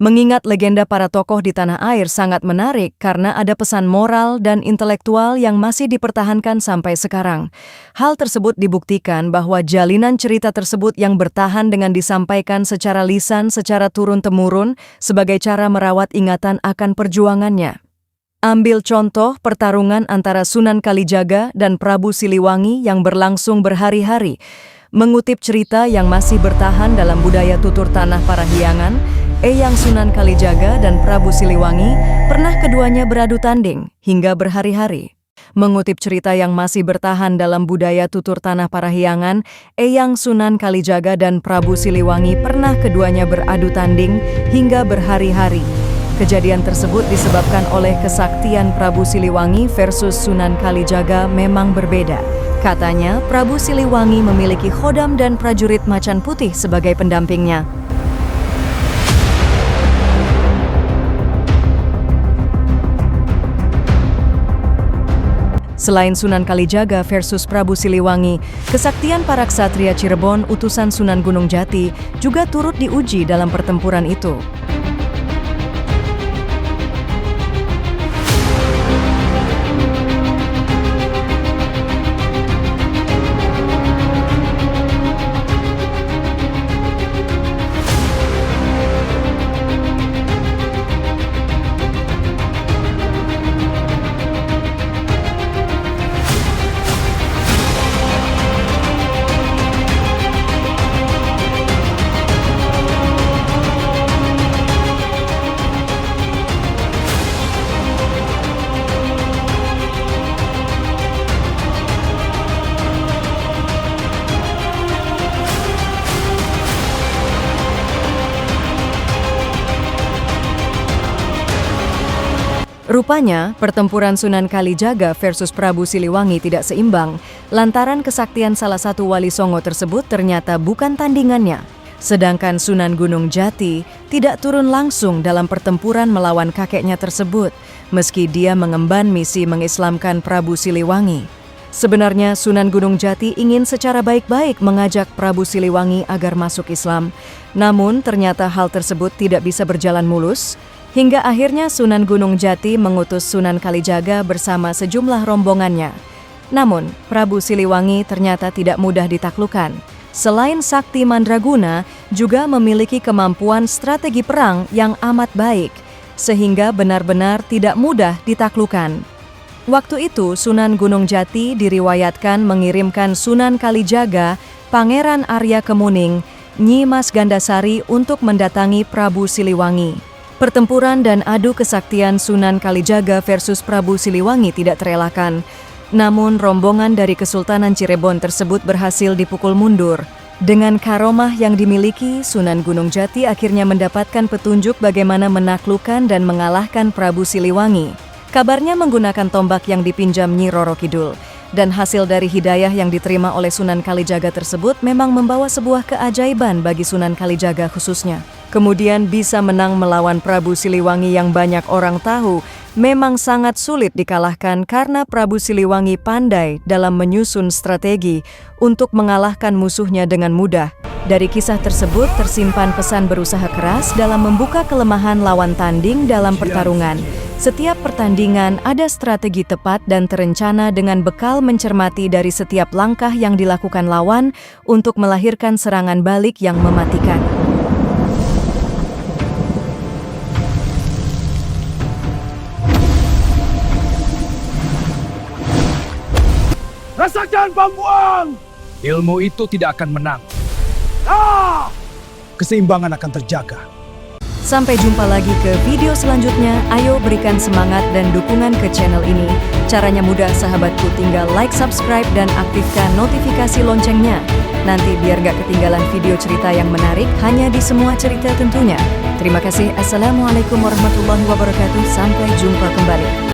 Mengingat legenda para tokoh di tanah air sangat menarik karena ada pesan moral dan intelektual yang masih dipertahankan sampai sekarang. Hal tersebut dibuktikan bahwa jalinan cerita tersebut yang bertahan dengan disampaikan secara lisan secara turun-temurun sebagai cara merawat ingatan akan perjuangannya. Ambil contoh pertarungan antara Sunan Kalijaga dan Prabu Siliwangi yang berlangsung berhari-hari. Mengutip cerita yang masih bertahan dalam budaya tutur tanah Parahyangan, Eyang Sunan Kalijaga dan Prabu Siliwangi pernah keduanya beradu tanding hingga berhari-hari. Mengutip cerita yang masih bertahan dalam budaya tutur tanah Parahyangan, Eyang Sunan Kalijaga dan Prabu Siliwangi pernah keduanya beradu tanding hingga berhari-hari. Kejadian tersebut disebabkan oleh kesaktian Prabu Siliwangi versus Sunan Kalijaga memang berbeda. Katanya, Prabu Siliwangi memiliki khodam dan prajurit macan putih sebagai pendampingnya. Selain Sunan Kalijaga versus Prabu Siliwangi, kesaktian para ksatria Cirebon utusan Sunan Gunung Jati juga turut diuji dalam pertempuran itu. Rupanya, pertempuran Sunan Kalijaga versus Prabu Siliwangi tidak seimbang, lantaran kesaktian salah satu wali Songo tersebut ternyata bukan tandingannya. Sedangkan Sunan Gunung Jati tidak turun langsung dalam pertempuran melawan kakeknya tersebut, meski dia mengemban misi mengislamkan Prabu Siliwangi. Sebenarnya Sunan Gunung Jati ingin secara baik-baik mengajak Prabu Siliwangi agar masuk Islam, namun ternyata hal tersebut tidak bisa berjalan mulus, hingga akhirnya Sunan Gunung Jati mengutus Sunan Kalijaga bersama sejumlah rombongannya. Namun, Prabu Siliwangi ternyata tidak mudah ditaklukkan. Selain sakti mandraguna, juga memiliki kemampuan strategi perang yang amat baik, sehingga benar-benar tidak mudah ditaklukkan. Waktu itu, Sunan Gunung Jati diriwayatkan mengirimkan Sunan Kalijaga, Pangeran Arya Kemuning, Nyi Mas Gandasari untuk mendatangi Prabu Siliwangi. Pertempuran dan adu kesaktian Sunan Kalijaga versus Prabu Siliwangi tidak terelakkan. Namun rombongan dari Kesultanan Cirebon tersebut berhasil dipukul mundur. Dengan karomah yang dimiliki, Sunan Gunung Jati akhirnya mendapatkan petunjuk bagaimana menaklukkan dan mengalahkan Prabu Siliwangi. Kabarnya menggunakan tombak yang dipinjam Nyi Roro Kidul. Dan hasil dari hidayah yang diterima oleh Sunan Kalijaga tersebut memang membawa sebuah keajaiban bagi Sunan Kalijaga khususnya. Kemudian bisa menang melawan Prabu Siliwangi yang banyak orang tahu memang sangat sulit dikalahkan karena Prabu Siliwangi pandai dalam menyusun strategi untuk mengalahkan musuhnya dengan mudah. Dari kisah tersebut tersimpan pesan berusaha keras dalam membuka kelemahan lawan tanding dalam pertarungan. Setiap pertandingan ada strategi tepat dan terencana dengan bekal mencermati dari setiap langkah yang dilakukan lawan untuk melahirkan serangan balik yang mematikan. Rasakan pambuang! Ilmu itu tidak akan menang. Keseimbangan akan terjaga. Sampai jumpa lagi ke video selanjutnya. Ayo berikan semangat dan dukungan ke channel ini. Caranya mudah sahabatku, tinggal like, subscribe, dan aktifkan notifikasi loncengnya. Nanti biar gak ketinggalan video cerita yang menarik hanya di Semua Cerita tentunya. Terima kasih. Assalamualaikum warahmatullahi wabarakatuh. Sampai jumpa kembali.